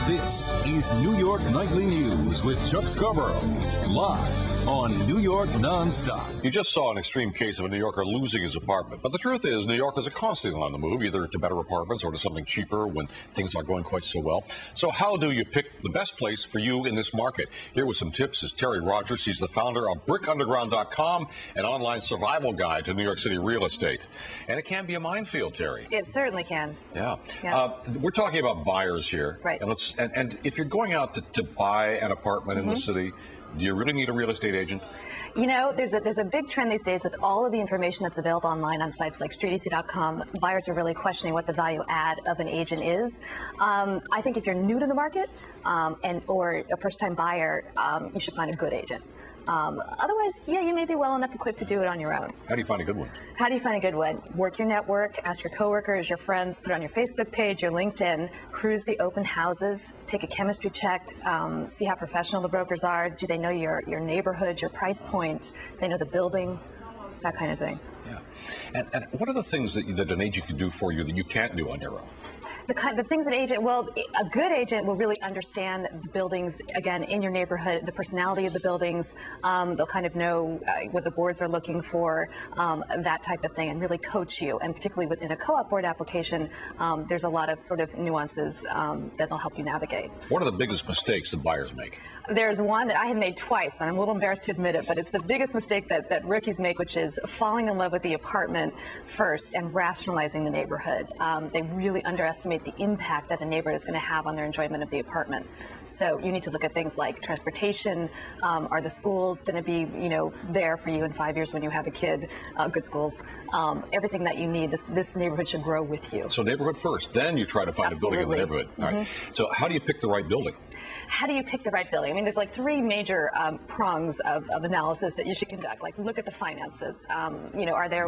This is New York Nightly News with Chuck Scarborough, live on New York Nonstop. You just saw an extreme case of a New Yorker losing his apartment. But the truth is, New Yorkers are constantly on the move, either to better apartments or to something cheaper when things aren't going quite so well. So how do you pick the best place for you in this market? Here with some tips is Teri Rogers. She's the founder of brickunderground.com, an online survival guide to New York City real estate. And it can be a minefield, Teri. It certainly can. Yeah. We're talking about buyers here. Right. And if you're going out to buy an apartment in the city, do you really need a real estate agent? You know, there's a big trend these days with all of the information that's available online on sites like StreetEasy.com. Buyers are really questioning what the value add of an agent is. I think if you're new to the market or a first-time buyer, you should find a good agent. Otherwise, yeah, you may be well enough equipped to do it on your own. How do you find a good one? How do you find a good one? Work your network, ask your coworkers, your friends, put it on your Facebook page, your LinkedIn, cruise the open houses, take a chemistry check, see how professional the brokers are. Do they know your neighborhood, your price point? They know the building, that kind of thing. Yeah. And what are the things that an agent can do for you that you can't do on your own? The things an agent, well, a good agent will really understand the buildings, again, in your neighborhood, the personality of the buildings. They'll kind of know what the boards are looking for, that type of thing, and really coach you. And particularly within a co-op board application, there's a lot of sort of nuances that they'll help you navigate. What are the biggest mistakes that buyers make? There's one that I have made twice, and I'm a little embarrassed to admit it, but it's the biggest mistake that rookies make, which is falling in love with the apartment first and rationalizing the neighborhood. They really underestimate the impact that the neighborhood is going to have on their enjoyment of the apartment. So you need to look at things like transportation. Are the schools going to be, there for you in 5 years when you have a kid? Good schools. Everything that you need. This neighborhood should grow with you. So neighborhood first, then you try to find a building in the neighborhood. All right. So how do you pick the right building? How do you pick the right building? I mean, there's like three major prongs of analysis that you should conduct. Like, look at the finances.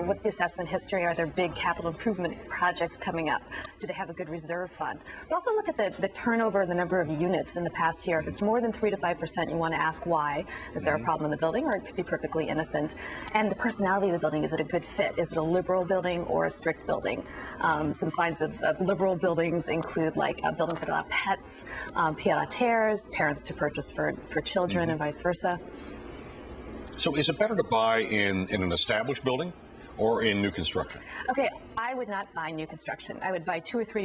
What's the assessment history? Are there big capital improvement projects coming up? Do they have a good reserve fund? But also look at the turnover and the number of units in the past year. If it's more than 3 to 5%, you want to ask why. Is there a problem in the building, or it could be perfectly innocent? And the personality of the building, is it a good fit? Is it a liberal building or a strict building? Some signs of liberal buildings include like buildings that allow pets, pied-à-terres, parents to purchase for children, and vice versa. So is it better to buy in an established building or in new construction? Okay, I would not buy new construction. I would buy 2 or 3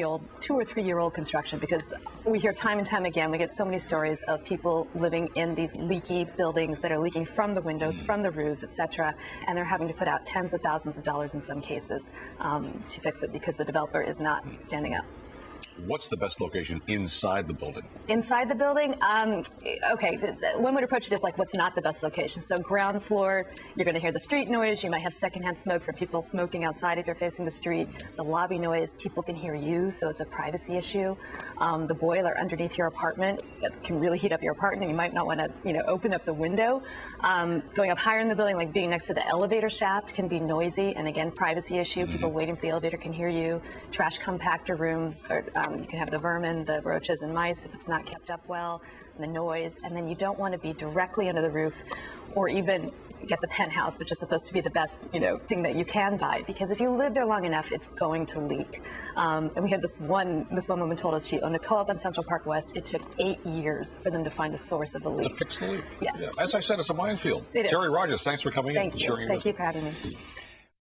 year old construction, because we hear time and time again, we get so many stories of people living in these leaky buildings that are leaking from the windows, from the roofs, etc., and they're having to put out tens of thousands of dollars in some cases to fix it because the developer is not standing up. What's the best location inside the building? Inside the building? Okay, one would approach it as like, what's not the best location? So ground floor, you're going to hear the street noise. You might have secondhand smoke from people smoking outside if you're facing the street. The lobby noise, people can hear you, so it's a privacy issue. The boiler underneath your apartment can really heat up your apartment. You might not want to, open up the window. Going up higher in the building, like being next to the elevator shaft, can be noisy, and again, privacy issue. People waiting for the elevator can hear you. Trash compactor rooms, or you can have the vermin, the roaches and mice if it's not kept up well, and the noise. And then you don't want to be directly under the roof, or even get the penthouse, which is supposed to be the best, thing that you can buy, because if you live there long enough, it's going to leak. And we had this one woman told us she owned a co-op on Central Park West. It took 8 years for them to find the source of the leak. To fix the leak? Yes. Yeah. As I said, it's a minefield. It is. Teri Rogers, thanks for coming in and sharing your Thank you for having me.